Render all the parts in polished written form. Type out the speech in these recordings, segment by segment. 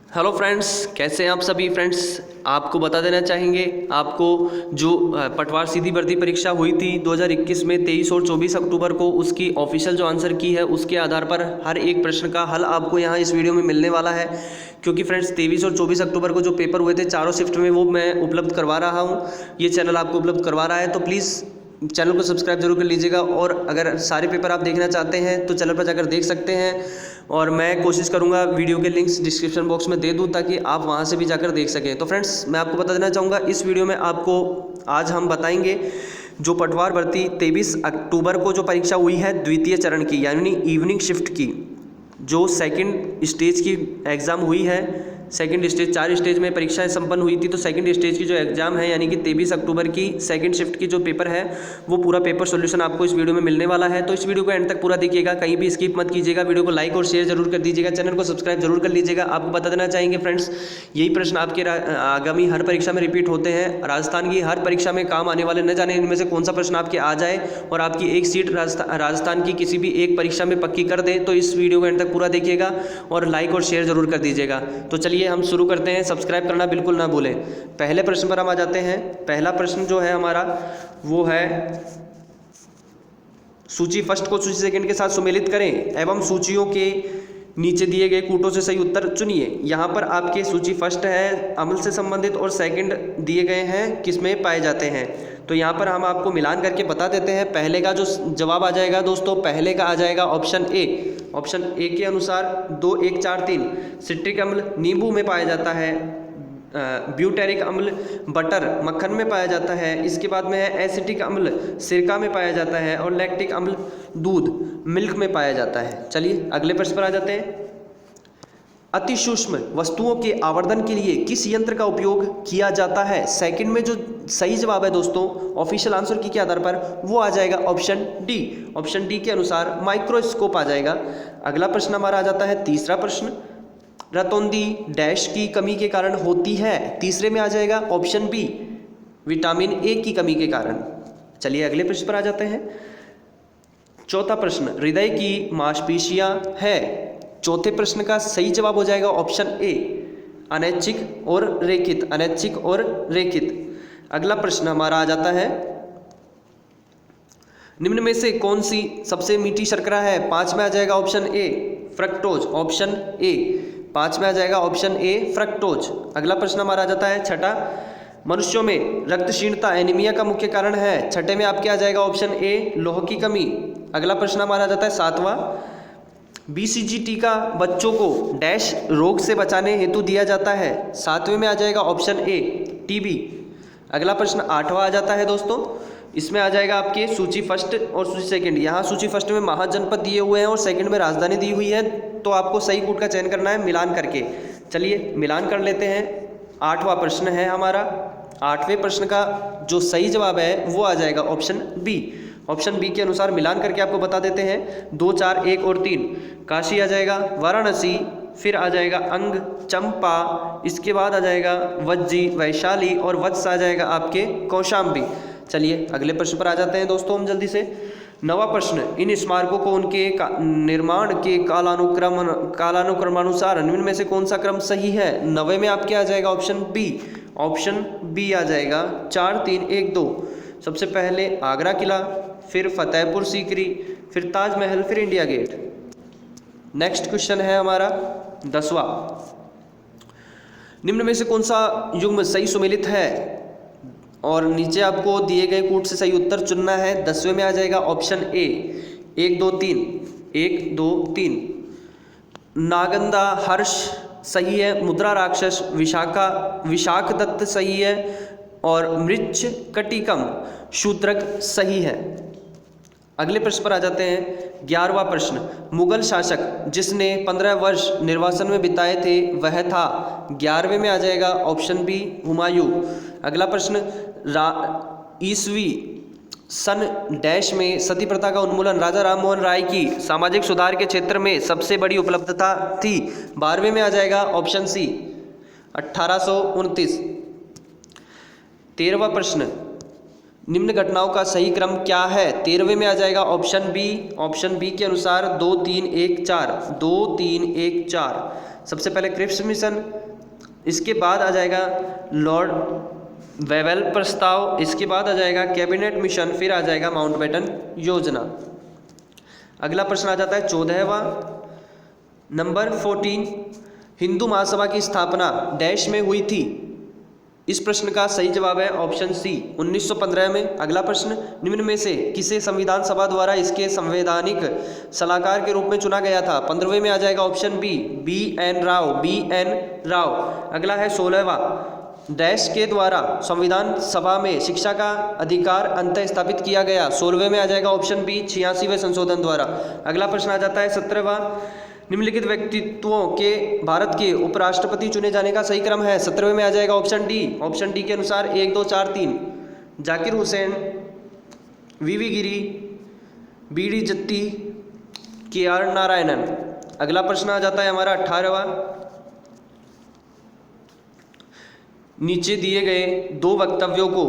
Hello friends, कैसे हैं आप सभी फ्रेंड्स। आपको बता देना चाहेंगे, आपको जो पटवार सीधी भर्ती परीक्षा हुई थी 2021 में 23 और 24 अक्टूबर को, उसकी ऑफिशियल जो आंसर की है उसके आधार पर हर एक प्रश्न का हल आपको यहाँ इस वीडियो में मिलने वाला है। क्योंकि फ्रेंड्स 23 और 24 अक्टूबर को जो पेपर हुए थे चारों शिफ्ट में, वो मैं उपलब्ध करवा रहा हूँ, ये चैनल आपको उपलब्ध करवा रहा है। तो प्लीज़ चैनल को सब्सक्राइब जरूर कर लीजिएगा, और अगर सारे पेपर आप देखना चाहते हैं तो चैनल पर जाकर देख सकते हैं। और मैं कोशिश करूंगा वीडियो के लिंक्स डिस्क्रिप्शन बॉक्स में दे दूं ताकि आप वहां से भी जाकर देख सकें। तो फ्रेंड्स, मैं आपको बता देना चाहूँगा इस वीडियो में आपको आज हम बताएंगे जो पटवार भर्ती 23 अक्टूबर को जो परीक्षा हुई है द्वितीय चरण की, यानी इवनिंग शिफ्ट की, जो सेकंड स्टेज की एग्ज़ाम हुई है। सेकंड स्टेज, 4 स्टेज में परीक्षाएं संपन्न हुई थी, तो सेकंड स्टेज की जो एग्ज़ाम है यानी कि 23 अक्टूबर की सेकंड शिफ्ट की जो पेपर है, वो पूरा पेपर सॉल्यूशन आपको इस वीडियो में मिलने वाला है। तो इस वीडियो को एंड तक पूरा देखिएगा, कहीं भी स्किप मत कीजिएगा। वीडियो को लाइक और शेयर जरूर कर दीजिएगा, चैनल को सब्सक्राइब जरूर कर लीजिएगा। आपको बता देना चाहेंगे फ्रेंड्स, यही प्रश्न आपके आगामी हर परीक्षा में रिपीट होते हैं। राजस्थान की हर परीक्षा में काम आने वाले, न जाने इनमें से कौन सा प्रश्न आपके आ जाए और आपकी एक सीट राजस्थान की किसी भी एक परीक्षा में पक्की कर दे। तो इस वीडियो को एंड तक पूरा देखिएगा और लाइक और शेयर जरूर कर दीजिएगा। तो चलिए हम शुरू करते हैं। सब्सक्राइब करना बिल्कुल ना भूलें। पहले प्रश्न पर हम आ जाते हैं। पहला प्रश्न जो है हमारा वो है, सूची फर्स्ट को सूची सेकंड के साथ सुमेलित करें एवं सूचियों के नीचे दिए गए कूटों से सही उत्तर चुनिए। यहाँ पर आपके सूची फर्स्ट है अम्ल से संबंधित और सेकंड दिए गए हैं किसमें पाए जाते हैं। तो यहाँ पर हम आपको मिलान करके बता देते हैं। पहले का जो जवाब आ जाएगा दोस्तों, पहले का आ जाएगा ऑप्शन ए। ऑप्शन ए के अनुसार 2, 1, 4, 3 सिट्रिक अम्ल नींबू में पाया जाता है, ब्यूटेरिक अम्ल बटर मक्खन में पाया जाता है, इसके बाद में है एसिटिक अम्ल सिरका में पाया जाता है, और लैक्टिक अम्ल दूध मिल्क में पाया जाता है। चलिए अगले प्रश्न पर आ जाते हैं। अति सूक्ष्म वस्तुओं के आवर्धन के लिए किस यंत्र का उपयोग किया जाता है। सेकंड में जो सही जवाब है दोस्तों ऑफिशियल आंसर की के आधार पर, वो आ जाएगा ऑप्शन डी। ऑप्शन डी के अनुसार माइक्रोस्कोप आ जाएगा। अगला प्रश्न हमारा आ जाता है तीसरा प्रश्न, रतौंधी डैश की कमी के कारण होती है। तीसरे में आ जाएगा ऑप्शन बी, विटामिन ए की कमी के कारण। चलिए अगले प्रश्न पर आ जाते हैं। चौथा प्रश्न, हृदय की मांसपेशियां है। चौथे प्रश्न का सही जवाब हो जाएगा ऑप्शन ए, अनैच्छिक और रेखित। अनैच्छिक और रेखित। अगला प्रश्न हमारा आ जाता है, निम्न में से कौन सी सबसे मीठी शर्करा है। 5 में आ जाएगा option A, fructose. Option A 5 में आ जाएगा ऑप्शन ए, फ्रक्टोज। अगला प्रश्न हमारा आ जाता है छठा, मनुष्यों में रक्तहीनता एनीमिया का मुख्य कारण है। छठे में आपके आ जाएगा ऑप्शन ए, लोह की कमी। अगला प्रश्न हमारा आ जाता है सातवां, BCG टीका बच्चों को डैश रोग से बचाने हेतु दिया जाता है। 7वें में आ जाएगा ऑप्शन ए, TB। अगला प्रश्न 8वां आ जाता है दोस्तों, इसमें आ जाएगा आपके सूची फर्स्ट और सूची सेकंड। यहाँ सूची फर्स्ट में महाजनपद दिए हुए हैं और सेकंड में राजधानी दी हुई है, तो आपको सही कूट का चयन करना है मिलान करके। चलिए मिलान कर लेते हैं। 8वां प्रश्न है हमारा। 8वें प्रश्न का जो सही जवाब है वो आ जाएगा ऑप्शन बी। ऑप्शन बी के अनुसार मिलान करके आपको बता देते हैं। 2, 4, 1 और 3 काशी आ जाएगा, वाराणसी, फिर आ जाएगा अंग, चंपा, इसके बाद आ जाएगा वज्जी, वैशाली, और वत्स आ जाएगा आपके कौशाम्बी। चलिए अगले प्रश्न पर आ जाते हैं दोस्तों हम जल्दी से। 9वां प्रश्न, इन स्मारकों को उनके निर्माण के कालानुक्रमानुसार निम्न में से कौन सा क्रम सही है। 9वें में आपके आ जाएगा ऑप्शन बी। ऑप्शन बी आ जाएगा 4, 3, 1, 2। सबसे पहले आगरा किला, फिर फतेहपुर सीकरी, फिर ताजमहल, फिर इंडिया गेट। नेक्स्ट क्वेश्चन है हमारा 10वां, निम्न में से कौन सा युग्म सही सुमेलित है, और नीचे आपको दिए गए कूट से सही उत्तर चुनना है। 10वें में आ जाएगा ऑप्शन ए, 1, 2, 3। 1, 2, 3। नागंदा हर्ष सही है, मुद्रा राक्षस विशाख दत्त सही है, और मृच्छ कटिकम शूद्रक सही है। अगले प्रश्न पर आ जाते हैं। 11वां प्रश्न, मुगल शासक जिसने 15 वर्ष निर्वासन में बिताए थे वह था। 11वें में आ जाएगा ऑप्शन बी, हुमायूं। अगला प्रश्न, ईस्वी सन डैश में सती प्रथा का उन्मूलन राजा राम मोहन राय की सामाजिक सुधार के क्षेत्र में सबसे बड़ी उपलब्धता थी। 12वें में आ जाएगा ऑप्शन सी, 1829। 13वां प्रश्न, निम्न घटनाओं का सही क्रम क्या है। 13वें में आ जाएगा ऑप्शन बी। ऑप्शन बी के अनुसार 2, 3, 1, 4। 2, 3, 1, 4 सबसे पहले क्रिप्स मिशन, इसके बाद आ जाएगा लॉर्ड वेवेल प्रस्ताव, इसके बाद आ जाएगा कैबिनेट मिशन, फिर आ जाएगा माउंटबेटन योजना। अगला प्रश्न आ जाता है 14वां, नंबर 14, हिंदू महासभा की स्थापना डैश में हुई थी। इस प्रश्न का सही जवाब है ऑप्शन सी 1915 में। अगला प्रश्न, निम्न में से किसे संविधान सभा द्वारा इसके संवैधानिक सलाहकार के रूप में चुना गया था। 15वें में आ जाएगा ऑप्शन बी एन राव। अगला है 16वां, डैश के द्वारा संविधान सभा में शिक्षा का अधिकार अंत स्थापित किया गया। 16वें में आ जाएगा ऑप्शन बी 86वें संशोधन द्वारा। अगला प्रश्न आ जाता है 17वां, निम्नलिखित व्यक्तित्वों के भारत के उपराष्ट्रपति चुने जाने का सही क्रम है। 17वें में आ जाएगा ऑप्शन डी के अनुसार 1 2 4 3 जाकिर हुसैन, वीवी गिरी, बीडी जत्ती, KR नारायणन। अगला प्रश्न आ जाता है हमारा 18वां, नीचे दिए गए दो वक्तव्यों को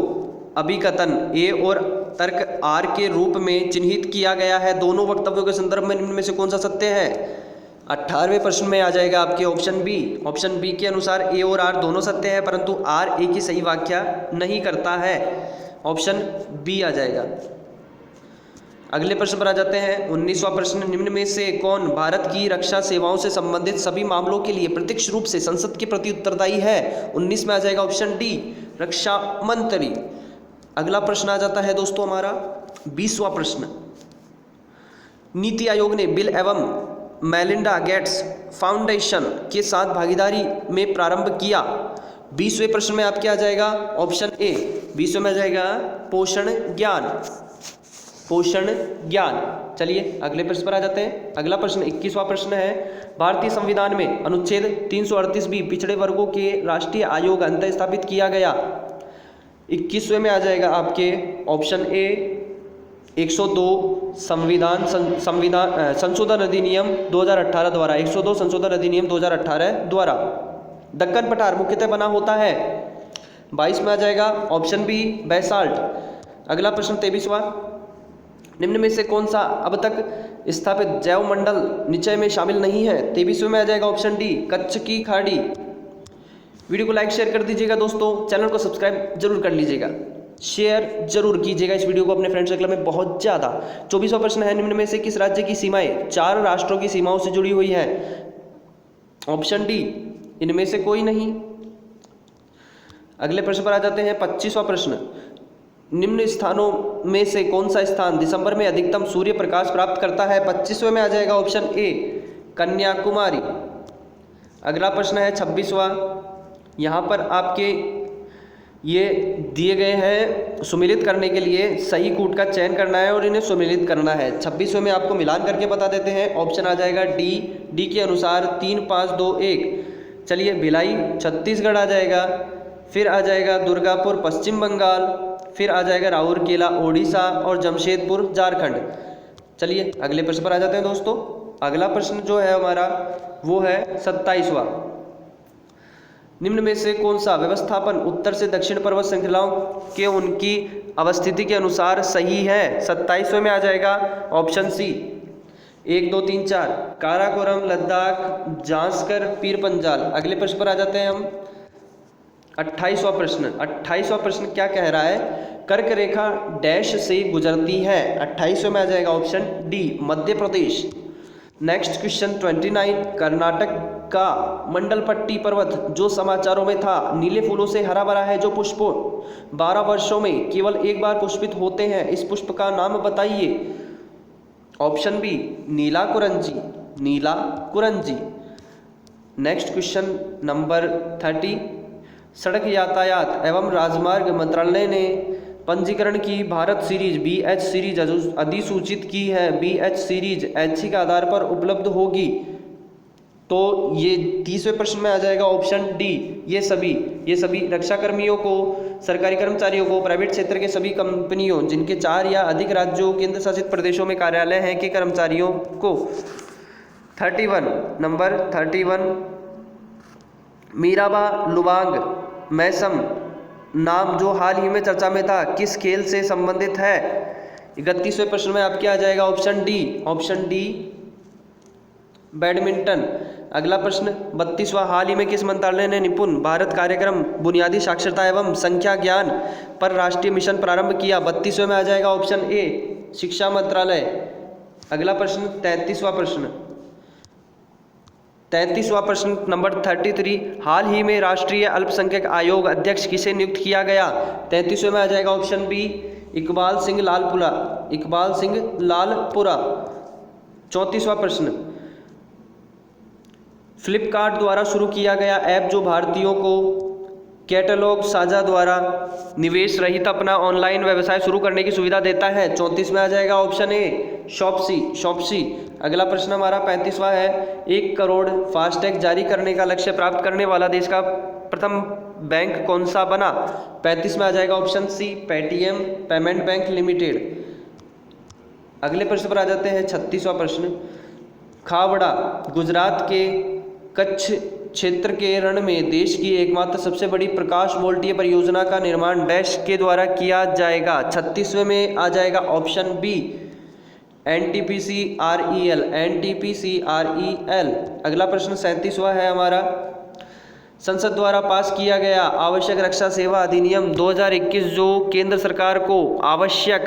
अभिकथन ए और तर्क आर के रूप में चिन्हित किया गया है। दोनों वक्तव्यों के संदर्भ में निम्न में से कौन सा सत्य है। 18वें प्रश्न में आ जाएगा आपके ऑप्शन बी के अनुसार ए और आर दोनों सत्य है, परंतु आर ए की सही व्याख्या नहीं करता है। ऑप्शन बी आ जाएगा। अगले प्रश्न पर आ जाते हैं 19वां प्रश्न, निम्न में से कौन भारत की रक्षा सेवाओं से संबंधित सभी मामलों के लिए प्रत्यक्ष रूप से संसद के प्रति उत्तरदायी है। 19 में आ जाएगा ऑप्शन डी रक्षा मंत्री। अगला प्रश्न आ जाता है दोस्तों हमारा 20वां प्रश्न, नीति आयोग ने बिल एवं मेलिंडा गेट्स फाउंडेशन के साथ भागीदारी में प्रारंभ किया। 20वें प्रश्न में आपके आ जाएगा ऑप्शन ए, 20वें में आ जाएगा पोषण ज्ञान। चलिए अगले प्रश्न पर आ जाते हैं। अगला प्रश्न 21वां प्रश्न है, भारतीय संविधान में अनुच्छेद 338 पिछड़े वर्गों के राष्ट्रीय आयोग अंत स्थापित किया गया। 21वें में आ जाएगा आपके ऑप्शन ए 102 संविधान संशोधन अधिनियम 2018 द्वारा, 102 संशोधन अधिनियम 2018 द्वारा। दक्कन पठार मुख्यतः बना होता है। 22 में आ जाएगा ऑप्शन बी बैसाल्ट। अगला प्रश्न 23वां, निम्न में से कौन सा अब तक स्थापित जैव मंडल निश्चय में शामिल नहीं है। 23वें में आ जाएगा ऑप्शन डी कच्छ की खाड़ी। वीडियो को लाइक शेयर कर दीजिएगा दोस्तों, चैनल को सब्सक्राइब जरूर कर लीजिएगा, शेयर जरूर कीजिएगा इस वीडियो को अपने फ्रेंड सर्कल में बहुत ज़्यादा। 24वां प्रश्न है, निम्न में से किस राज्य की सीमाएं 4 राष्ट्रों की सीमाओं से जुड़ी हुई है। ऑप्शन डी इनमें से कोई नहीं। अगले प्रश्न पर आ जाते हैं 25वां प्रश्न, निम्न स्थानों में से कौन सा स्थान दिसंबर में अधिकतम सूर्य प्रकाश प्राप्त करता है। 25वें में आ जाएगा ऑप्शन ए कन्याकुमारी। अगला प्रश्न है 26वां, यहाँ पर आपके ये दिए गए हैं सुमेलित करने के लिए सही कूट का चयन करना है और इन्हें सुमेलित करना है। 26वें में आपको मिलान करके बता देते हैं। ऑप्शन आ जाएगा डी के अनुसार 3 5 2 1। चलिए भिलाई छत्तीसगढ़ आ जाएगा, फिर आ जाएगा दुर्गापुर पश्चिम बंगाल, फिर आ जाएगा राउरकेला ओडिशा और जमशेदपुर झारखंड। चलिए अगले प्रश्न पर आ जाते हैं दोस्तों। अगला प्रश्न जो है हमारा वो है 27वां, निम्न में से कौन सा व्यवस्थापन उत्तर से दक्षिण पर्वत श्रृंखलाओं के उनकी अवस्थिति के अनुसार सही है। 27वें में आ जाएगा ऑप्शन सी 1 2 3 4 काराकोरम, लद्दाख, जांस्कर, पीर पंजाल। अगले प्रश्न पर आ जाते हैं हम 28वां प्रश्न। 28वां प्रश्न क्या कह रहा है, कर्क रेखा डैश से गुजरती है। 28वें में आ जाएगा option D Madhya Pradesh. Next question 29, Karnataka का मंडलपट्टी पर्वत जो समाचारों में था नीले फूलों से हरा भरा है, जो पुष्पों 12 वर्षों में केवल एक बार पुष्पित होते हैं, इस पुष्प का नाम बताइए। ऑप्शन बी नीला कुरंजी। नेक्स्ट क्वेश्चन नंबर 30, सड़क यातायात एवं राजमार्ग मंत्रालय ने पंजीकरण की भारत सीरीज BH सीरीज अधिसूचित की है। BH सीरीज ऐच्छिक आधार पर उपलब्ध होगी। तो ये 30वें प्रश्न में आ जाएगा ऑप्शन डी ये सभी रक्षाकर्मियों को, सरकारी कर्मचारियों को, प्राइवेट क्षेत्र के सभी कंपनियों जिनके 4 या अधिक राज्यों केंद्र शासित प्रदेशों में कार्यालय हैं के कर्मचारियों को। 31 नंबर 31, मीराबा लुवांग मैसम नाम जो हाल ही में चर्चा में था किस खेल से संबंधित है। 31वें प्रश्न में आपके आ जाएगा ऑप्शन डी बैडमिंटन। अगला प्रश्न 32वां, हाल ही में किस मंत्रालय ने निपुण भारत कार्यक्रम बुनियादी साक्षरता एवं संख्या ज्ञान पर राष्ट्रीय मिशन प्रारंभ किया? 32वें में आ जाएगा ऑप्शन ए, शिक्षा मंत्रालय। अगला प्रश्न 33वां प्रश्न नंबर 33, हाल ही में राष्ट्रीय अल्पसंख्यक आयोग अध्यक्ष किसे नियुक्त किया गया? 33वें में आ जाएगा ऑप्शन बी, इकबाल सिंह लालपुरा। 34वां प्रश्न, फ्लिपकार्ट द्वारा शुरू किया गया ऐप जो भारतीयों को कैटलॉग साझा द्वारा निवेश रहित अपना ऑनलाइन व्यवसाय शुरू करने की सुविधा देता है? 34 में आ जाएगा ऑप्शन ए, शॉप्सी। अगला प्रश्न हमारा 35वां है, 1 करोड़ फास्टैग जारी करने का लक्ष्य प्राप्त करने वाला देश का प्रथम बैंक कौन सा बना? 35 में आ जाएगा option C, Paytm payment bank limited. अगले प्रश्न पर आ जाते हैं 36वां प्रश्न, खावड़ा गुजरात के कच्छ क्षेत्र के रण में देश की एकमात्र सबसे बड़ी प्रकाश वोल्टीय परियोजना का निर्माण डैश के द्वारा किया जाएगा? 36वें में आ जाएगा ऑप्शन बी, NTPC-REL। अगला प्रश्न 37वां है हमारा, संसद द्वारा पास किया गया आवश्यक रक्षा सेवा अधिनियम 2021 जो केंद्र सरकार को आवश्यक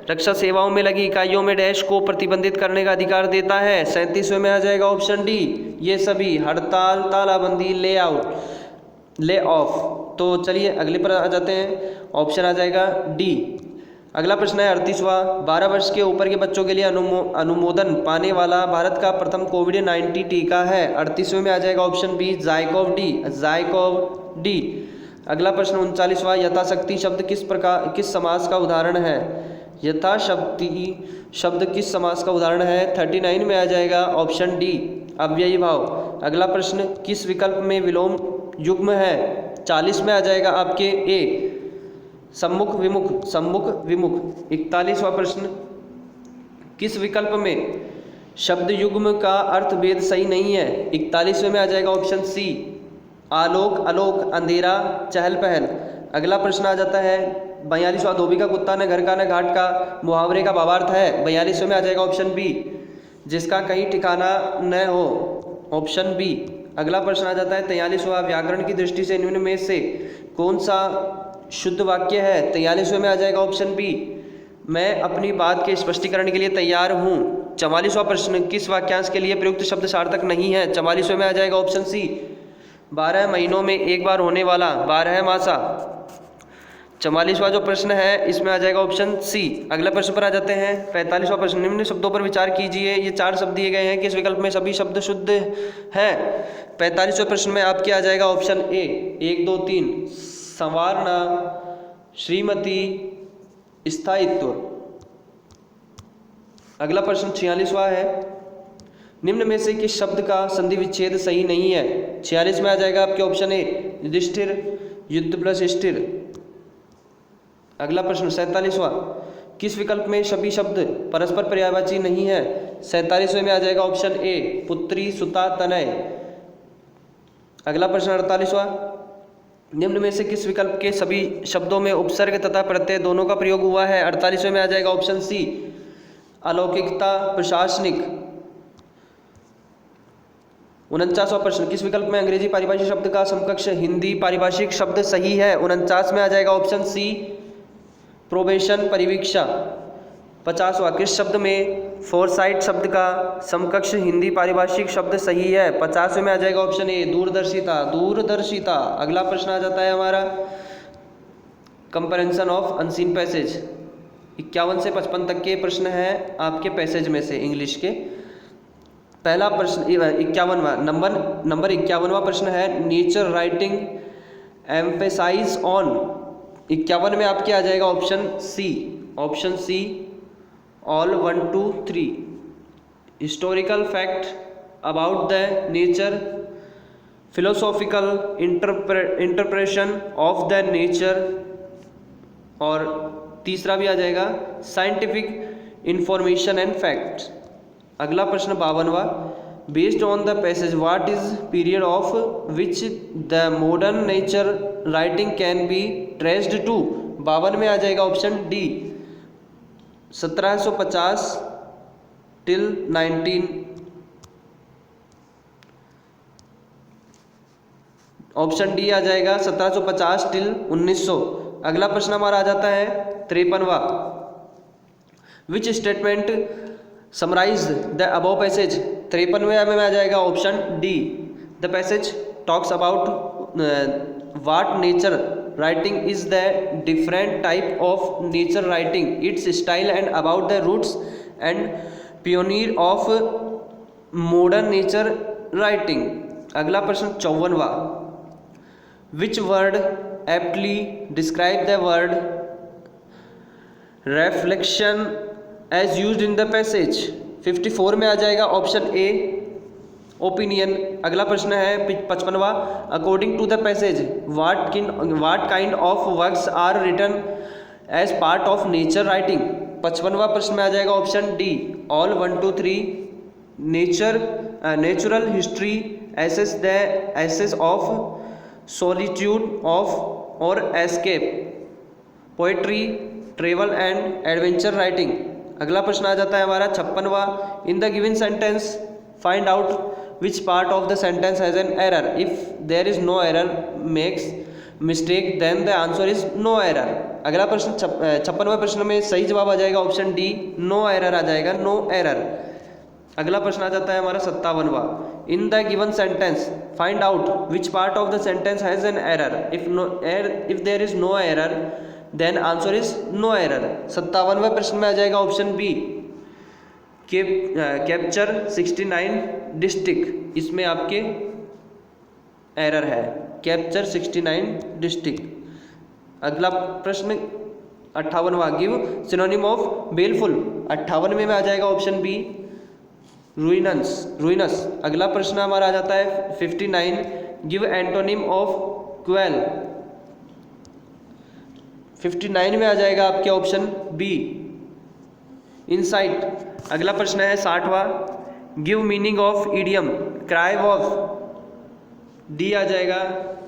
रक्षा सेवाओं में लगी इकाइयों में डैश को प्रतिबंधित करने का अधिकार देता है? 37वें में आ जाएगा ऑप्शन डी, ये सभी हड़ताल, तालाबंदी, ले ऑफ। तो चलिए अगले पर आ जाते हैं, ऑप्शन आ जाएगा डी। अगला प्रश्न है 38वां, 12 वर्ष के ऊपर के बच्चों के लिए अनुमोदन पाने वाला भारत का प्रथम कोविड-19 टीका है? 38वें में आ जाएगा ऑप्शन बी, जाइकोव डी। अगला प्रश्न 39वां, यथाशक्ति शब्द किस समास का उदाहरण है? यथाशक्ति शब्द किस समास का उदाहरण है? 39 में आ जाएगा ऑप्शन डी, अव्ययी भाव। अगला प्रश्न, किस विकल्प में विलोम युग्म है? 40 में आ जाएगा आपके ए, सम्मुख विमुख। 41वां प्रश्न, किस विकल्प में शब्द युग्म का अर्थ भेद सही नहीं है? 41वें में आ जाएगा ऑप्शन सी, आलोक आलोक, अंधेरा चहल पहल। अगला प्रश्न आ जाता है 42वां, धोबी का कुत्ता न घर का न घाट का मुहावरे का भावार्थ है? 42वें में आ जाएगा ऑप्शन बी, जिसका कहीं ठिकाना न हो, ऑप्शन बी। अगला प्रश्न आ जाता है 43वां, व्याकरण की दृष्टि से निम्न में से कौन सा शुद्ध वाक्य है? 43वें में आ जाएगा ऑप्शन बी, मैं अपनी बात के स्पष्टीकरण के लिए तैयार हूँ। 44वां प्रश्न, किस वाक्यांश के लिए प्रयुक्त शब्द सार्थक नहीं है? 44वें में आ जाएगा ऑप्शन सी, 12 महीनों में एक बार होने वाला 12 मासा। 44वां जो प्रश्न है इसमें आ जाएगा ऑप्शन सी। अगले प्रश्न पर आ जाते हैं 45वां प्रश्न, निम्न शब्दों पर विचार कीजिए, ये 4 शब्द दिए गए हैं, किस विकल्प में सभी शब्द शुद्ध हैं? 45वें प्रश्न में आपके आ जाएगा ऑप्शन ए, 1 2 3, संवारना, श्रीमती, स्थायित्व। अगला प्रश्न 46वां है, निम्न में से किस शब्द का संधि विच्छेद सही नहीं है? 46 में आ जाएगा आपके ऑप्शन ए, युधिष्ठिर, युद्ध प्लस स्थिर। अगला प्रश्न 47वां, किस विकल्प में सभी शब्द परस्पर पर्यायवाची नहीं है? 47वें में आ जाएगा ऑप्शन ए, पुत्री, सुता, तनय। अगला प्रश्न 48वां, निम्न में से किस विकल्प के सभी शब्दों में उपसर्ग तथा प्रत्यय दोनों का प्रयोग हुआ है? 48वें में आ जाएगा ऑप्शन सी, अलौकिकता, प्रशासनिक। 49वां प्रश्न, किस विकल्प में अंग्रेजी पारिभाषिक शब्द का समकक्ष हिंदी पारिभाषिक शब्द सही है? 49 में आ जाएगा ऑप्शन सी, प्रोबेशन, परिवीक्षा। 50वां, किस शब्द में फोरसाइट शब्द का समकक्ष हिंदी पारिभाषिक शब्द सही है? 50वें में आ जाएगा ऑप्शन ए, दूरदर्शिता। अगला प्रश्न आ जाता है हमारा कंपैरिजन ऑफ अनसीन पैसेज। 51 से 55 तक के प्रश्न हैं आपके पैसेज में से इंग्लिश के। पहला प्रश्न 51वां नंबर 51वां प्रश्न है, नेचर राइटिंग एम्फेसाइज ऑन। 51 में आपके आ जाएगा option C, all 1 2 3, historical fact about the nature, philosophical interpretation of the nature, और तीसरा भी आ जाएगा साइंटिफिक इंफॉर्मेशन एंड फैक्ट्स। अगला प्रश्न 52वां, based on the passage what is period of which the modern nature writing can be traced to? 52 में आ जाएगा option D, 1750 till 19। Option D आ जाएगा 1750 टिल 1900। अगला प्रश्न हमारा आ जाता है 53वां। Which statement summarise the above passage. 53वें में आ जाएगा option D. The passage talks about what nature writing is the different type of nature writing, its style and about the roots and pioneer of modern nature writing. अगला प्रश्न 54वां। Which word aptly describe the word reflection as used in the passage. 54 में आ जाएगा option A opinion. अगला प्रश्न है 55वां। According to the passage what kind of works are written as part of nature writing. 55वां प्रश्न में आ जाएगा option D all 1 2 3 natural history essays the essays of solitude of और escape, poetry, travel and adventure writing. अगला प्रश्न आ जाता है हमारा 56वां। In the given sentence find out which part of the sentence has an error, if there is no error makes mistake then the answer is no error. अगला प्रश्न 56वें प्रश्न में सही जवाब आ जाएगा ऑप्शन डी नो एरर आ जाएगा, नो एरर। अगला प्रश्न आ जाता है हमारा 57वां। In the given sentence find out which part of the sentence has an error, if there is no error then answer is no error. 57वें प्रश्न में आ जाएगा ऑप्शन बी कैप्चर 69 डिस्ट्रिक्ट, इसमें आपके एरर है कैप्चर 69 डिस्ट्रिक्ट। अगला प्रश्न 58वां। Give synonym of baleful. 58वें में आ जाएगा ऑप्शन बी रुइनस। अगला प्रश्न हमारा आ जाता है 59। Give antonym of quail. 59 में आ जाएगा आपके ऑप्शन बी इनसाइट। अगला प्रश्न है 60वां। Give meaning of idiom cry wolf. D आ जाएगा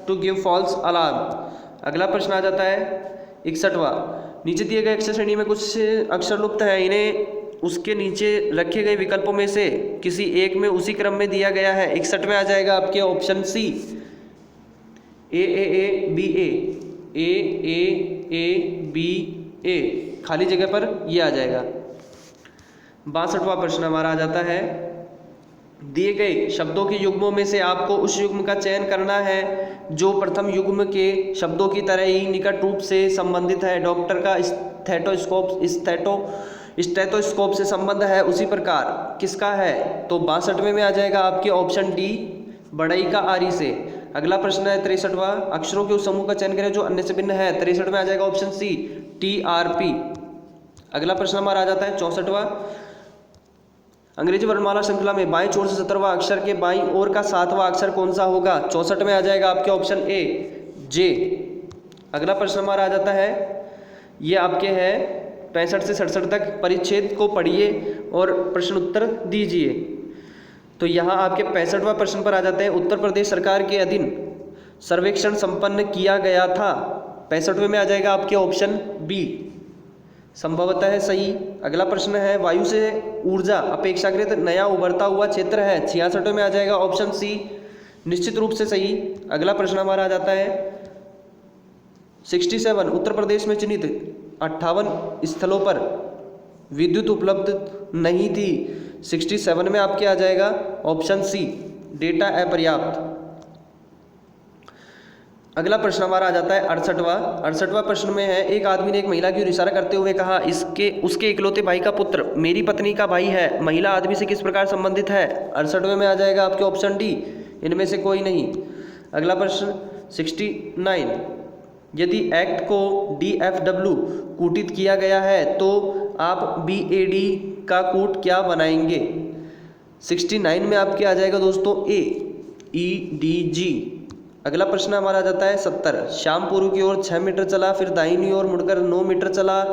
टू गिव फॉल्स अलार्म। अगला प्रश्न आ जाता है 61वां। नीचे दिए गए अक्षर श्रेणी में कुछ अक्षर लुप्त हैं, इन्हें उसके नीचे रखे गए विकल्पों में से किसी एक में उसी क्रम में दिया गया है। 61 में आ जाएगा आपके ऑप्शन सी ए बी ए, खाली जगह पर ये आ जाएगा। 62वां प्रश्न हमारा आ जाता है दिए गए शब्दों के युग्मों में से आपको उस युग्म का चयन करना है जो प्रथम युग्म के शब्दों की तरह ही निकट रूप से संबंधित है। डॉक्टर का स्टेथोस्कोप से संबंध है, उसी प्रकार किसका है, तो 62वें में आ जाएगा आपके ऑप्शन डी बड़ई का आरी से। अगला प्रश्न है 63वां। अक्षरों के उस समूह का चयन करें जो अन्य से भिन्न है। 63 में आ जाएगा ऑप्शन सी TRP। अगला प्रश्न हमारा आ जाता है 64वां। अंग्रेजी वर्णमाला श्रृंखला में बाएं छोर से 17वां अक्षर के बाईं ओर का 7वां अक्षर कौन सा होगा। 64 में आ जाएगा आपके ऑप्शन ए जे। अगला प्रश्न हमारा आ जाता है, ये आपके है 65 से 67 तक परिच्छेद को पढ़िए और प्रश्न उत्तर दीजिए। तो यहाँ आपके 65वां प्रश्न पर आ जाते हैं। उत्तर प्रदेश सरकार के अधीन सर्वेक्षण संपन्न किया गया था। 65वें में आ जाएगा आपके ऑप्शन बी संभवतः है सही। अगला प्रश्न है वायु से ऊर्जा अपेक्षाकृत नया उभरता हुआ क्षेत्र है। 66वें में आ जाएगा ऑप्शन सी निश्चित रूप से सही। अगला प्रश्न हमारा आ जाता है 67। उत्तर प्रदेश में चिन्हित 58 स्थलों पर विद्युत उपलब्ध नहीं थी। 67 में आपके आ जाएगा ऑप्शन सी डेटा अपर्याप्त। अगला प्रश्न हमारा आ जाता है 68वां प्रश्न में है एक आदमी ने एक महिला की ओर इशारा करते हुए कहा उसके इकलौते भाई का पुत्र मेरी पत्नी का भाई है। महिला आदमी से किस प्रकार संबंधित है। 68वें में आ जाएगा आपके ऑप्शन डी इनमें से कोई नहीं। अगला प्रश्न 69। यदि एक्ट को DFW कूटित किया गया है तो आप BAD का कूट क्या बनाएंगे। 69 में आपके आ जाएगा दोस्तों AEDG। अगला प्रश्न हमारा आ जाता है 70। श्याम पूर्व की ओर 6 मीटर चला, फिर दाहिनी ओर मुड़कर 9 मीटर चला,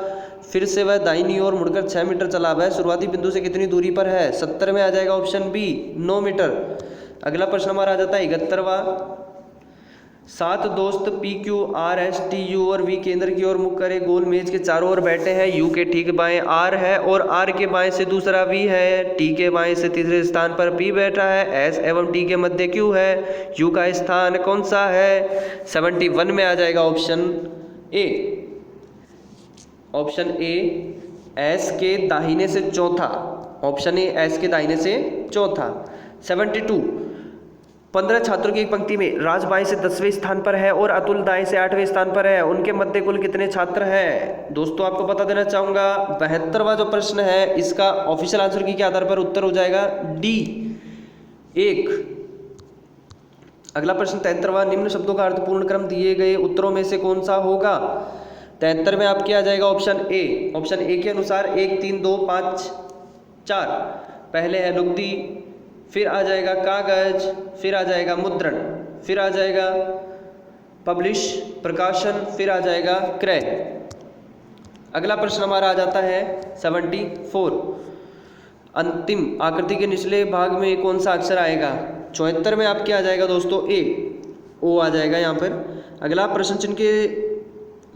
फिर से वह दाहिनी ओर मुड़कर 6 मीटर चला। वह शुरुआती बिंदु से कितनी दूरी पर है। 70 में आ जाएगा ऑप्शन बी 9 मीटर। अगला प्रश्न हमारा आ जाता है 71वां। सात दोस्त P Q R S T U और वी केंद्र की ओर मुख करे गोल मेज के चारों ओर बैठे हैं। यू के ठीक बाएं आर है और आर के बाएं से दूसरा वी है। टी के बाएं से तीसरे स्थान पर पी बैठा है। एस एवं टी के मध्य क्यू है। यू का स्थान कौन सा है? 71 में आ जाएगा option A. Option A S के दाहिने से चौथा। ऑप्शन ए एस के दाहिने से चौथा। 72 15 छात्रों की एक पंक्ति में राज बाएं से 10वें स्थान पर है और अतुल दाएं से 8वें स्थान पर है। उनके मध्य कुल कितने छात्र हैं? दोस्तों आपको बता देना चाहूंगा 72वां जो प्रश्न है इसका ऑफिशियल आंसर की के आधार पर उत्तर हो जाएगा डी 1। अगला प्रश्न 73वां निम्न शब्दों का अर्थपूर्ण क्रम दिए गए उत्तरों में से कौन सा होगा? 73 में आपके आ जाएगा ऑप्शन ए। ऑप्शन ए के अनुसार 1 3 2 5 4 पहले है लुगदी, फिर आ जाएगा कागज, फिर आ जाएगा मुद्रण, फिर आ जाएगा पब्लिश प्रकाशन, फिर आ जाएगा क्रय। अगला प्रश्न हमारा आ जाता है 74। अंतिम आकृति के निचले भाग में कौन सा अक्षर आएगा? 74 में आपके आ जाएगा दोस्तों ए, ओ आ जाएगा यहाँ पर। अगला प्रश्न चिन्ह के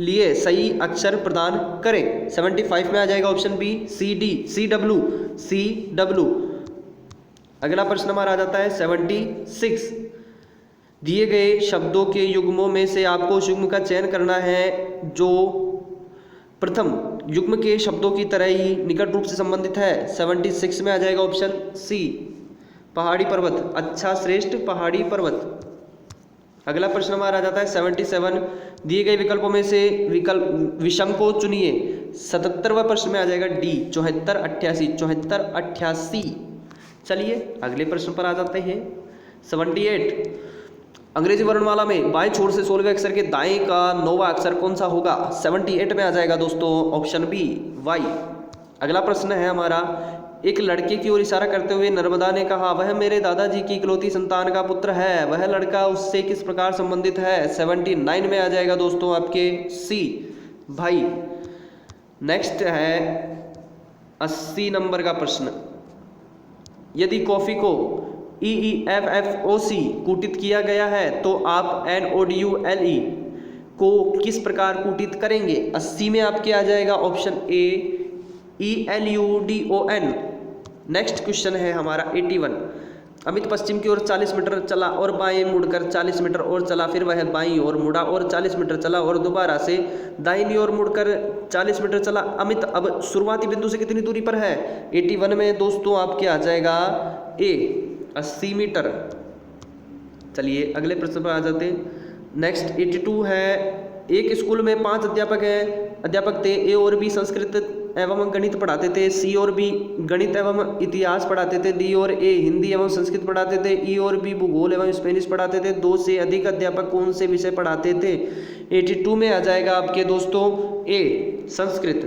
लिए सही अक्षर प्रदान करें। 75 में आ जाएगा option B C D C W. अगला प्रश्न हमारा आ जाता है 76। दिए गए शब्दों के युग्मों में से आपको उस युग्म का चयन करना है जो प्रथम युग्म के शब्दों की तरह ही निकट रूप से संबंधित है। 76 में आ जाएगा ऑप्शन सी पहाड़ी पर्वत, अच्छा श्रेष्ठ पहाड़ी पर्वत। अगला प्रश्न हमारा आ जाता है 77। दिए गए विकल्पों में से विकल्प विषम को चुनिए। 77वां प्रश्न में आ जाएगा डी 74 88 74 88। चलिए अगले प्रश्न पर आ जाते हैं 78। अंग्रेजी वर्णमाला में बाएं छोर से 16वें अक्षर के दाएं का 9वां अक्षर कौन सा होगा? 78 में आ जाएगा दोस्तों ऑप्शन बी वाई। अगला प्रश्न है हमारा एक लड़के की ओर इशारा करते हुए नर्मदा ने कहा वह मेरे दादाजी की इकलौती संतान का पुत्र है। वह लड़का उससे किस प्रकार संबंधित है? 79 में आ जाएगा दोस्तों आपके सी भाई। नेक्स्ट है 80 नंबर का प्रश्न। यदि कॉफी को EEFFOC कूटित किया गया है तो आप NODULE को किस प्रकार कूटित करेंगे? 80 में आपके आ जाएगा option A ELUDON। Next question है हमारा 81। अमित पश्चिम की ओर 40 मीटर चला और बाएं मुड़कर 40 मीटर और चला, फिर वह बाईं ओर मुड़ा और 40 मीटर चला और दोबारा से दाहिनी ओर मुड़कर 40 मीटर चला। अमित अब शुरुआती बिंदु से कितनी दूरी पर है? 81 में दोस्तों आपके आ जाएगा ए 80 मीटर। चलिए अगले प्रश्न पर आ जाते हैं। नेक्स्ट 82 है एक स्कूल में 5 अध्यापक थे। ए और बी संस्कृत एवं गणित पढ़ाते थे। सी और बी गणित एवं इतिहास पढ़ाते थे। डी और ए हिंदी एवं संस्कृत पढ़ाते थे। ई और बी भूगोल एवं स्पेनिश पढ़ाते थे। 2 से अधिक अध्यापक कौन से विषय पढ़ाते थे? 82 में आ जाएगा आपके दोस्तों ए संस्कृत।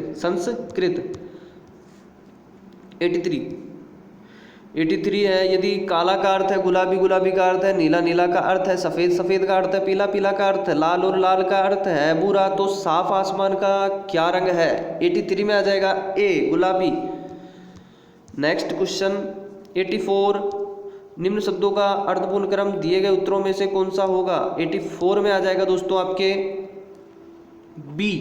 83 है यदि काला का अर्थ है गुलाबी, गुलाबी का अर्थ है नीला, नीला का अर्थ है सफ़ेद, सफ़ेद का अर्थ है पीला, पीला का अर्थ है लाल और लाल का अर्थ है भूरा, तो साफ आसमान का क्या रंग है? 83 में आ जाएगा ए गुलाबी। Next question 84। निम्न शब्दों का अर्थपूर्ण क्रम दिए गए उत्तरों में से कौन सा होगा? 84 में आ जाएगा दोस्तों आपके बी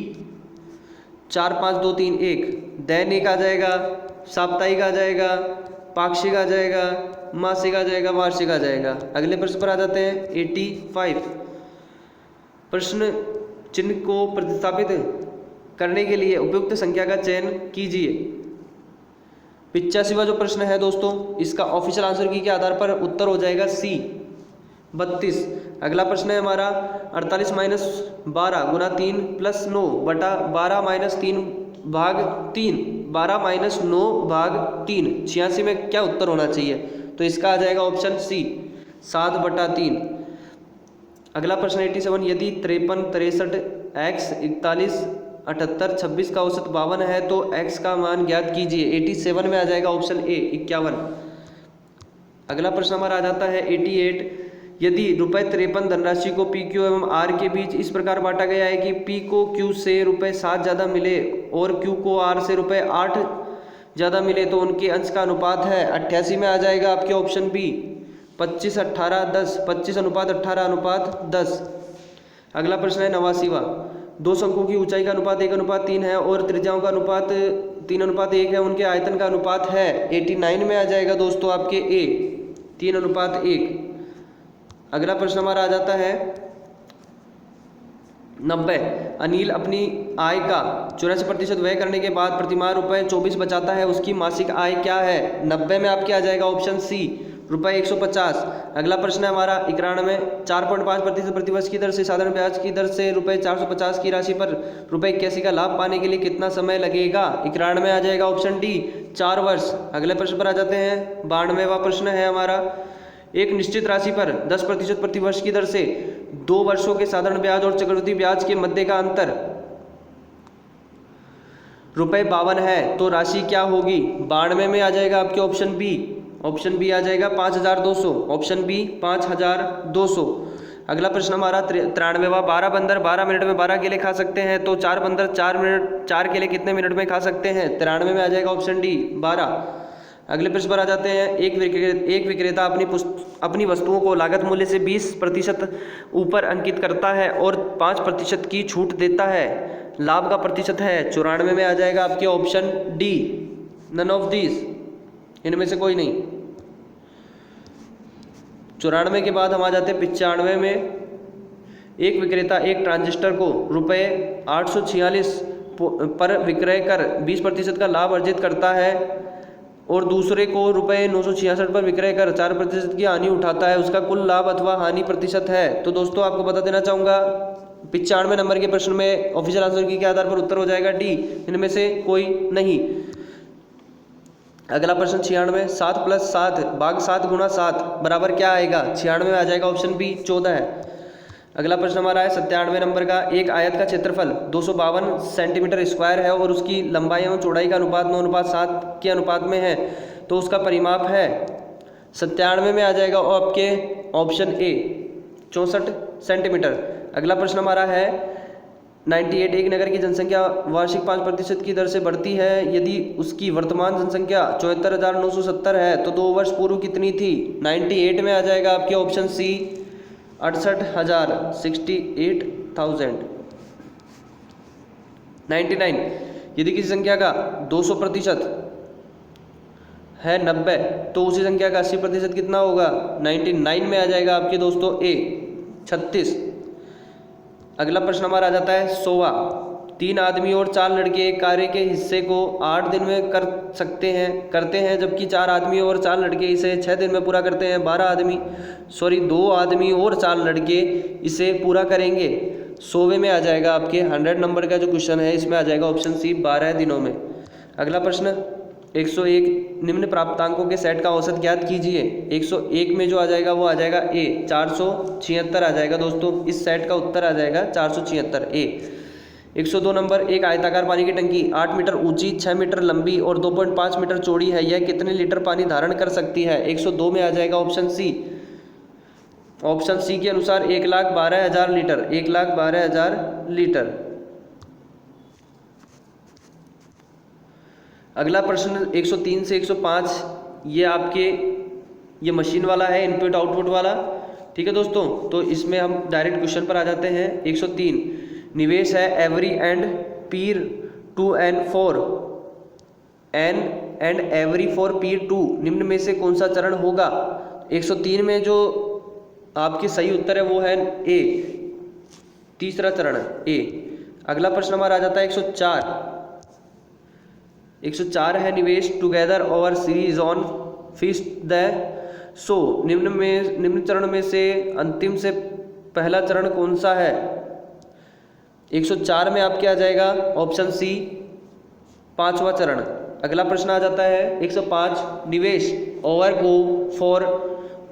4 5 2 3 1। दैनिक आ जाएगा, साप्ताहिक आ जाएगा, पाक्षिक आ जाएगा, मासिक आ जाएगा, वार्षिक आ जाएगा। अगले प्रश्न पर आ जाते हैं 85। प्रश्न चिन्ह को प्रतिस्थापित करने के लिए उपयुक्त संख्या का चयन कीजिए। 85वां जो प्रश्न है दोस्तों इसका ऑफिशियल आंसर की के आधार पर उत्तर हो जाएगा सी 32। अगला प्रश्न है हमारा 48 - 12 गुना 3 + 9 बटा 12 - 3 भाग 3। 12 - 9 भाग 3 86 में क्या उत्तर होना चाहिए? तो इसका आ जाएगा ऑप्शन सी 7/3। अगला प्रश्न 87। यदि 53 63 x 41 78 26 का औसत 52 है तो x का मान ज्ञात कीजिए। 87 में आ जाएगा ऑप्शन ए 51। अगला प्रश्न हमारा आ जाता है 88। यदि ₹53 धनराशि को पी क्यू एवं आर के बीच इस प्रकार बांटा गया है कि पी को क्यू से ₹7 ज़्यादा मिले और क्यू को आर से ₹8 ज़्यादा मिले तो उनके अंश का अनुपात है। 88 में आ जाएगा आपके ऑप्शन बी 25 18 10 25 = 18 = 10। अगला प्रश्न है 89वां, दो शंकुओं की ऊंचाई का अनुपात 1:3 है और त्रिज्याओं का अनुपात 3:1 है, उनके आयतन का अनुपात है 89 में आ जाएगा दोस्तों आपके ए 3:1। अगला प्रश्न हमारा आ जाता है 90, अनिल अपनी आय का 84% व्यय करने के बाद प्रतिमाह ₹24 बचाता है, उसकी मासिक आय क्या है? 90 में आपके आ जाएगा ऑप्शन सी ₹150। अगला प्रश्न है हमारा 91, 4.5% प्रतिवर्ष की दर से साधारण ब्याज की दर से ₹450 की राशि पर ₹81 का लाभ पाने के लिए कितना समय लगेगा? 91 में आ जाएगा ऑप्शन डी 4 वर्ष। अगले प्रश्न पर आ जाते हैं 92वां प्रश्न है हमारा, एक निश्चित राशि पर 10% प्रतिवर्ष की दर से 2 वर्षों के साधारण ब्याज और चक्रवृद्धि ब्याज के मध्य का अंतर ₹52 है, तो राशि क्या होगी? 92 में आ जाएगा आपके ऑप्शन बी आ जाएगा 5200, ऑप्शन बी 5200। अगला प्रश्न हमारा 93वां, 12 बंदर 12 मिनट में 12 केले खा सकते हैं, तो 4 बंदर 4 केले कितने मिनट में खा सकते हैं? 93 में आ जाएगा ऑप्शन डी 12। अगले प्रश्न पर आ जाते हैं, एक विक्रेता अपनी वस्तुओं को लागत मूल्य से 20% ऊपर अंकित करता है और 5% की छूट देता है, लाभ का प्रतिशत है 94 में आ जाएगा आपके option D none of this, इनमें से कोई नहीं। 94 के बाद हम आ जाते हैं 95 में, एक विक्रेता एक ट्रांजिस्टर को ₹846 पर विक्रय कर 20% का लाभ अर्जित करता है और दूसरे को ₹966 पर विक्रय कर 4% की हानि उठाता है, उसका कुल लाभ अथवा हानि प्रतिशत है। तो दोस्तों आपको बता देना चाहूँगा 95 नंबर के प्रश्न में ऑफिशियल आंसर की के आधार पर उत्तर हो जाएगा डी, इनमें से कोई नहीं। अगला प्रश्न 96, 7 + 7 भाग 7 × 7 बराबर क्या आएगा? 96 में आ जाएगा ऑप्शन बी 14 है। अगला प्रश्न हमारा है 97 नंबर का, एक आयत का क्षेत्रफल 252 सेंटीमीटर स्क्वायर है और उसकी लंबाई एवं चौड़ाई का अनुपात 9:7 के अनुपात में है, तो उसका परिमाप है 97 में आ जाएगा और आपके ऑप्शन ए 64 सेंटीमीटर। अगला प्रश्न हमारा है 98, एक नगर की जनसंख्या वार्षिक 5% की दर से बढ़ती है, यदि उसकी वर्तमान जनसंख्या 74,970 है, तो 2 वर्ष पूर्व कितनी थी? 98 में आ जाएगा आपके ऑप्शन सी 68,000 68,000। 99, यदि किसी संख्या का 200% है 90, तो उसी संख्या का 80% कितना होगा? 99 में आ जाएगा आपके दोस्तों ए 36। अगला प्रश्न हमारा आ जाता है 100वां, 3 आदमी और 4 लड़के एक कार्य के हिस्से को 8 दिन में करते हैं, जबकि 4 आदमी और 4 लड़के इसे 6 दिन में पूरा करते हैं। 2 आदमी और 4 लड़के इसे पूरा करेंगे। 100वें में आ जाएगा आपके 100 नंबर का जो क्वेश्चन है, इसमें आ जाएगा ऑप्शन सी 12 दिनों में। अगला प्रश्न 101, निम्न प्राप्तांकों के सेट का औसत ज्ञात कीजिए। 101 में जो आ जाएगा वो आ जाएगा ए 476 आ जाएगा दोस्तों, इस सेट का उत्तर आ जाएगा 476 ए। 102 नंबर, एक आयताकार पानी की टंकी 8 मीटर ऊंची, 6 मीटर लंबी और 2.5 मीटर चौड़ी है, यह कितने लीटर पानी धारण कर सकती है? 102 में आ जाएगा ऑप्शन सी के अनुसार 1,12,000 लीटर 1,12,000 लीटर। अगला प्रश्न 103 से 105, ये मशीन वाला है, इनपुट आउटपुट वाला, ठीक है दोस्तों। तो इसमें हम डायरेक्ट क्वेश्चन पर आ जाते हैं। 103, निवेश है every and peer to and for an and every for peer to, निम्न में से कौन सा चरण होगा? 103 में जो आपकी सही उत्तर है वो है ए, तीसरा चरण ए। अगला प्रश्न हमारा आ जाता है 104 है, निवेश together over series on fist the so, निम्न चरण में से अंतिम से पहला चरण कौन सा है? 104 में आपके आ जाएगा ऑप्शन सी 5वां चरण। अगला प्रश्न आ जाता है 105, निवेश over go for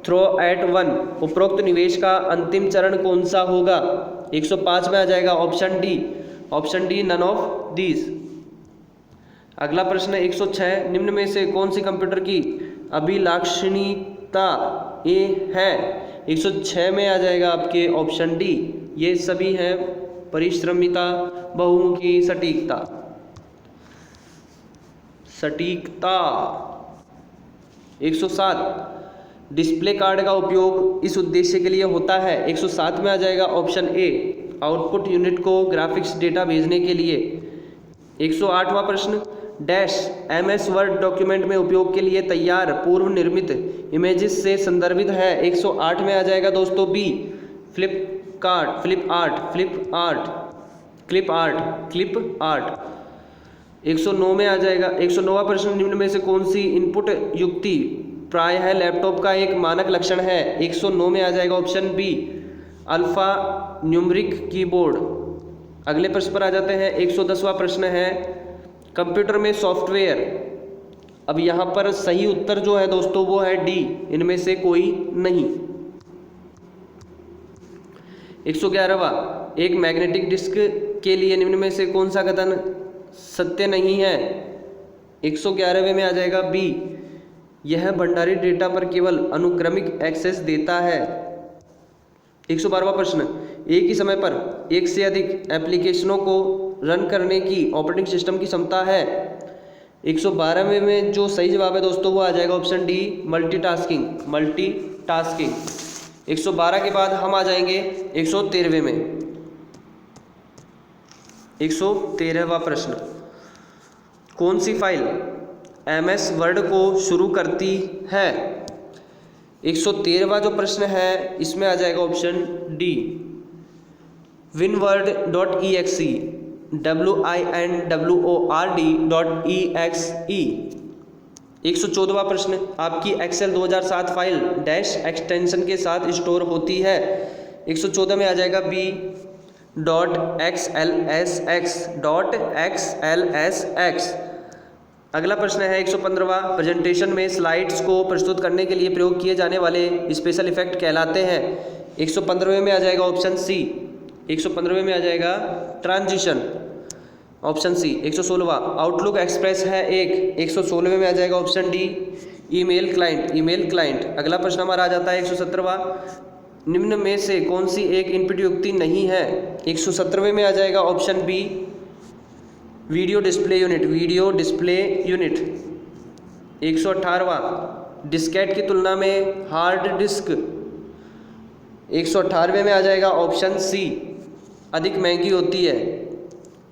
throw at 1, उपरोक्त निवेश का अंतिम चरण कौन सा होगा? 105 में आ जाएगा option D none of these. अगला प्रश्न 106, निम्न में से कौन सी कंप्यूटर की अभिलाक्षणिकता ए है? 106 में आ जाएगा आपके ऑप्शन डी, ये सभी हैं परिश्रमिता, बहुमुखी, सटीकता। 107, डिस्प्ले कार्ड का उपयोग इस उद्देश्य के लिए होता है। 107 में आ जाएगा ऑप्शन ए आउटपुट यूनिट को ग्राफिक्स डेटा भेजने के लिए। 108वां प्रश्न, डैश MS वर्ड डॉक्यूमेंट में उपयोग के लिए तैयार पूर्व निर्मित इमेजेस से संदर्भित है। 108 में आ जाएगा दोस्तों बी, क्लिप आर्ट। 109 में आ जाएगा 109वां प्रश्न, निम्न में से कौन सी इनपुट युक्ति प्रायः लैपटॉप का एक मानक लक्षण है। 109 में आ जाएगा option B, alphanumeric keyboard. अगले प्रश्न पर आ जाते हैं। 110वां प्रश्न है, कंप्यूटर में सॉफ्टवेयर। अब यहाँ पर सही उत्तर जो है दोस्तों वो है डी, इनमें से कोई नहीं। 111वां, एक मैग्नेटिक डिस्क के लिए निम्न में से कौन सा कथन सत्य नहीं है। 111वें में आ जाएगा बी, यह भंडारित डेटा पर केवल अनुक्रमिक एक्सेस देता है। 112वां प्रश्न, एक ही समय पर एक से अधिक एप्लीकेशनों को रन करने की ऑपरेटिंग सिस्टम की क्षमता है। 112वें में जो सही जवाब है दोस्तों वो आ जाएगा ऑप्शन डी, मल्टीटास्किंग। 112 के बाद हम आ जाएंगे 113वें में। 113वां प्रश्न, कौन सी फाइल MS वर्ड को शुरू करती है। 113वां जो प्रश्न है इसमें आ जाएगा ऑप्शन डी, winword.exe, winword.exe। 114वां प्रश्न, आपकी एक्सेल 2007 फाइल डैश एक्सटेंशन के साथ स्टोर होती है। 114 में आ जाएगा बी, .xlsx। अगला प्रश्न है 115वां, प्रेजेंटेशन में स्लाइड्स को प्रस्तुत करने के लिए प्रयोग किए जाने वाले स्पेशल इफेक्ट कहलाते हैं। 115वें में आ जाएगा ऑप्शन सी, 115वें में आ जाएगा ट्रांजिशन, ऑप्शन सी। 116वां, आउटलुक एक्सप्रेस है एक। 116वें में आ जाएगा ऑप्शन डी, ईमेल क्लाइंट। अगला प्रश्न हमारा आ जाता है 117वां, निम्न में से कौन सी एक इनपुट युक्ति नहीं है। 117वें में आ जाएगा option B, video display unit. 118वां, डिस्केट की तुलना में हार्ड डिस्क। 118वें में आ जाएगा ऑप्शन सी, अधिक महंगी होती है।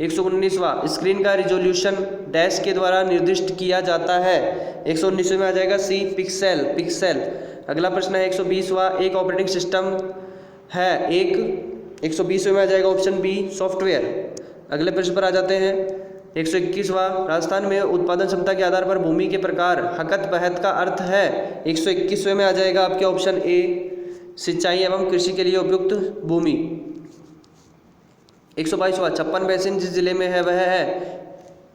119वां, स्क्रीन का रिजोल्यूशन डैश के द्वारा निर्दिष्ट किया जाता है। 119वें में आ जाएगा सी, पिक्सेल। अगला प्रश्न है 120वां, एक ऑपरेटिंग सिस्टम है एक। 120वें में आ जाएगा ऑप्शन बी, सॉफ्टवेयर। अगले प्रश्न पर आ जाते हैं 121वां, राजस्थान में उत्पादन क्षमता के आधार पर भूमि के प्रकार हकत पहत का अर्थ है। 121वें में आ जाएगा आपके ऑप्शन ए, सिंचाई एवं कृषि के लिए उपयुक्त भूमि। 122वां, 56 बेसिन जिस जिले में है वह है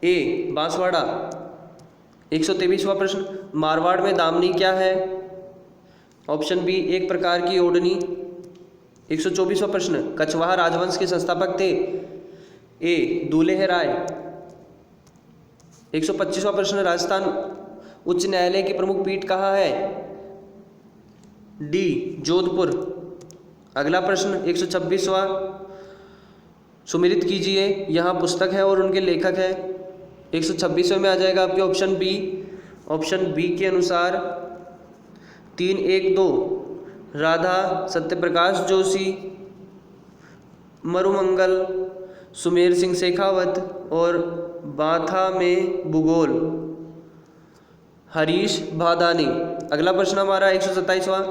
ए, बांसवाड़ा। 123वां प्रश्न, मारवाड़ में दामनी क्या है। ऑप्शन बी, एक प्रकार की ओढ़नी। 124वां प्रश्न, कछवाहा राजवंश के संस्थापक थे। ए, दूल्हे राय। 125वां प्रश्न, राजस्थान उच्च न्यायालय की प्रमुख पीठ कहाँ है। डी, जोधपुर। अगला प्रश्न 126वां, सुमिरित कीजिए, यहाँ पुस्तक है और उनके लेखक है। 126वें में आ जाएगा आपके ऑप्शन बी के अनुसार 312, राधा सत्यप्रकाश जोशी, मरुमंगल, सुमेर सिंह शेखावत और बाथा में भूगोल, हरीश भादानी। अगला प्रश्न हमारा 127वां,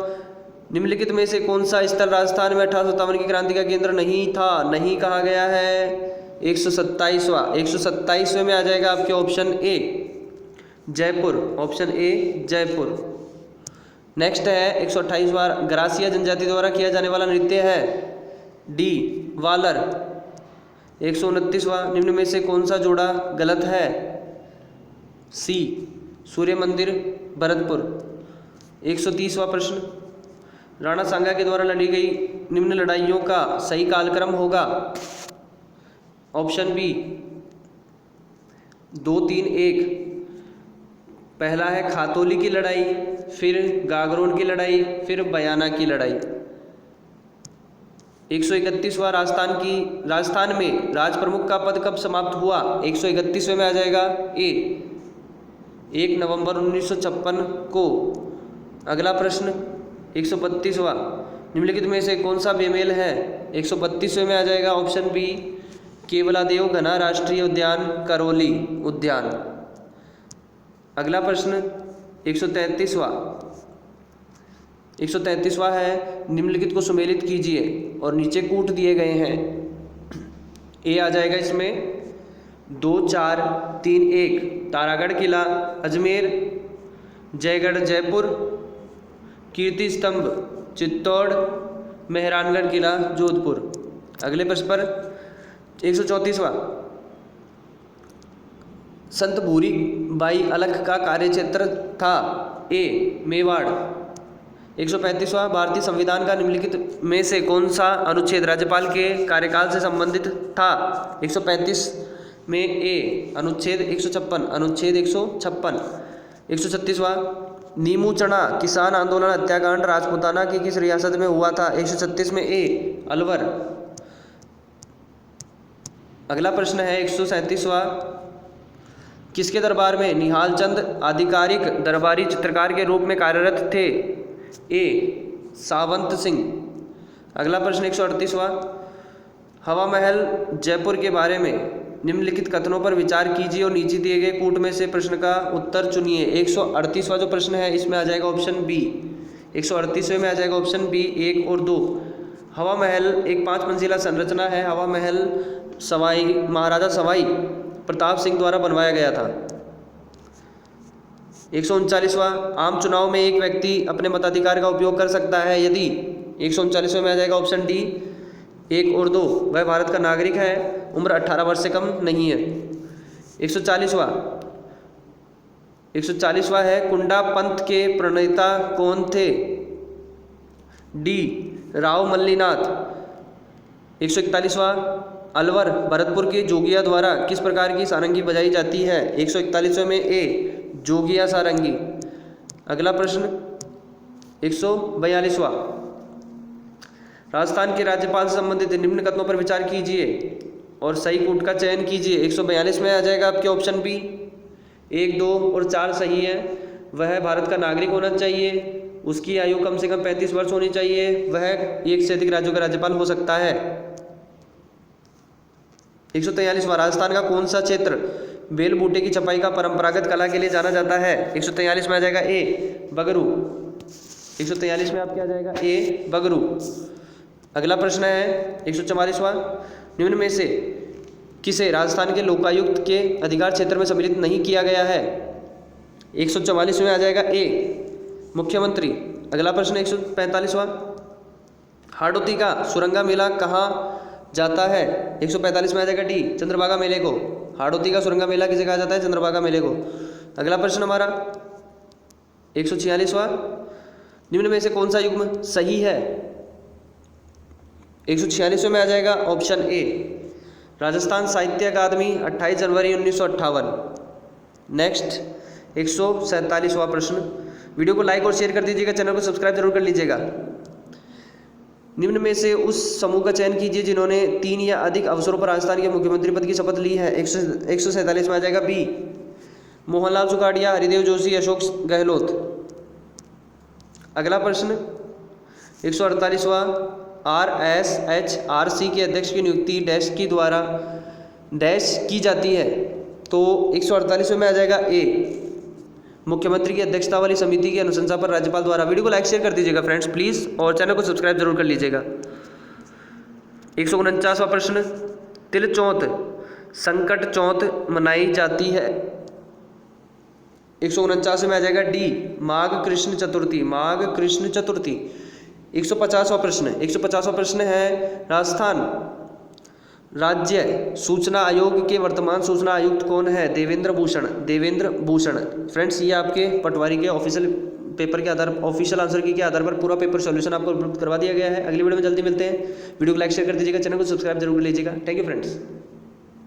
निम्नलिखित में से कौन सा स्थल राजस्थान में 1857 की क्रांति का केंद्र नहीं था। नहीं कहा गया है। 127वां, 127वें में आ जाएगा आपके option A, Jaipur. Option A, Jaipur. Next है 128वां, ग्रासिया जनजाति द्वारा किया जाने वाला नृत्य है। डी, वालर। 129वां, निम्न में से कौन सा जोड़ा गलत है। सी, सूर्य मंदिर, भरतपुर। 130वां प्रश्न, राणा सांगा के द्वारा लड़ी गई निम्न लड़ाइयों का सही कालक्रम होगा। Option B, 2, 3, 1। पहला है खातौली की लड़ाई, फिर गागरोन की लड़ाई, फिर बयाना की लड़ाई। 131वां, राजस्थान में राज प्रमुख का पद कब समाप्त हुआ। 131वें में आ जाएगा ए, 1 नवंबर 1956 को। अगला प्रश्न 132वां, निम्नलिखित में से कौन सा बेमेल है? 132वें में आ जाएगा ऑप्शन बी केवलादेव घना राष्ट्रीय उद्यान करौली उद्यान। अगला प्रश्न 133वां है, निम्नलिखित को सुमेलित कीजिए और नीचे कूट दिए गए हैं। ए आ जाएगा इसमें 2, 4, 3, 1 तारागढ़ किला अजमेर, जयगढ़ जयपुर, कीर्ति स्तंभ चित्तौड़, मेहरानगढ़ किला जोधपुर। अगले प्रश्न पर 134वां, संत भूरी बाई अलख का कार्यक्षेत्र था? ए मेवाड़। 135वां, भारतीय संविधान का निम्नलिखित में से कौन सा अनुच्छेद राज्यपाल के कार्यकाल से संबंधित था? 135 में ए अनुच्छेद 156, अनुच्छेद 156। 136वां, नीमू चढ़ा किसान आंदोलन हत्याकांड राजपूताना की किस रियासत में हुआ था? 136 में ए अलवर। अगला प्रश्न है 137वां, किसके दरबार में निहाल चंद आधिकारिक दरबारी चित्रकार के रूप में कार्यरत थे? ए सावंत सिंह। अगला प्रश्न 138वां, हवा महल जयपुर के बारे में निम्नलिखित कथनों पर विचार कीजिए और नीचे दिए गए कूट में से प्रश्न का उत्तर चुनिए। 138वां जो प्रश्न है इसमें आ जाएगा ऑप्शन बी। 138वें में आ जाएगा ऑप्शन बी 1 और 2। हवा महल एक 5 मंजिला संरचना है। हवा महल महाराजा सवाई प्रताप सिंह द्वारा बनवाया गया था। 139वां, आम चुनाव में एक व्यक्ति अपने मताधिकार का उपयोग कर सकता है यदि 139वें में आ जाएगा ऑप्शन डी 1 और 2 वह भारत का नागरिक है, उम्र 18 वर्ष से कम नहीं है। 140वां है, कुंडा पंथ के प्रणेता कौन थे? डी राव मल्लीनाथ। 141वां, अलवर भरतपुर के जोगिया द्वारा किस प्रकार की सारंगी बजाई जाती है? 141वें में ए जोगिया सारंगी। अगला प्रश्न 142वां, राजस्थान के राज्यपाल से संबंधित निम्न कथनों पर विचार कीजिए और सही कूट का चयन कीजिए। 142 में आ जाएगा आपके ऑप्शन बी 1, 2 और 4 सही है। वह भारत का नागरिक होना चाहिए, उसकी आयु कम से कम 35 वर्ष होनी चाहिए, वह एक से अधिक राज्यों का राज्यपाल हो सकता है। 143वां, राजस्थान का कौन सा क्षेत्र बेल बूटे की छपाई का परंपरागत कला के लिए जाना जाता है? 143 में आ जाएगा ए बगरू। 143 में आपके आ जाएगा ए बगरू। अगला प्रश्न है 144वां, निम्न में से किसे राजस्थान के लोकायुक्त के अधिकार क्षेत्र में सम्मिलित नहीं किया गया है? 144 में आ जाएगा ए मुख्यमंत्री। अगला प्रश्न 145वां, हाड़ौती का सुरंगा मेला कहाँ जाता है? 145 में आ जाएगा डी चंद्रभागा मेले को। हाड़ौती का सुरंगा मेला किसे कहा जाता है? चंद्रभागा मेले को। अगला प्रश्न हमारा 146वां, निम्न में से कौन सा युग्म सही है? 146 में आ जाएगा ऑप्शन ए राजस्थान साहित्य अकादमी 28 जनवरी 1958। नेक्स्ट 147वां प्रश्न, वीडियो को लाइक और शेयर कर दीजिएगा, चैनल को सब्सक्राइब जरूर कर लीजिएगा। निम्न में से उस समूह का चयन कीजिए जिन्होंने 3 या अधिक अवसरों पर राजस्थान के मुख्यमंत्री पद की शपथ ली है। 147 में आ जाएगा बी मोहनलाल सुखाड़िया, हरिदेव जोशी, अशोक गहलोत। अगला प्रश्न 148वां, RSHRC के अध्यक्ष की नियुक्ति डैश की द्वारा डैश की जाती है? तो 148 में आ जाएगा ए मुख्यमंत्री की अध्यक्षता वाली समिति की अनुशंसा पर राज्यपाल द्वारा। वीडियो को लाइक शेयर कर दीजिएगा फ्रेंड्स प्लीज़, और चैनल को सब्सक्राइब जरूर कर लीजिएगा। 149वां प्रश्न, तिल चौथ संकट चौथ मनाई जाती है? 149 में आ जाएगा डी माघ कृष्ण चतुर्थी। माघ कृष्ण चतुर्थी। 150वां प्रश्न है, राजस्थान राज्य सूचना आयोग के वर्तमान सूचना आयुक्त कौन है? देवेंद्र भूषण। फ्रेंड्स ये आपके पटवारी के ऑफिशियल पेपर के आधार ऑफिशियल आंसर की के आधार पर पूरा पेपर सॉल्यूशन आपको उपलब्ध करवा दिया गया है। अगली वीडियो में जल्दी मिलते हैं। वीडियो को लाइक शेयर कर दीजिएगा, चैनल को सब्सक्राइब जरूर कर लीजिएगा। Thank you friends.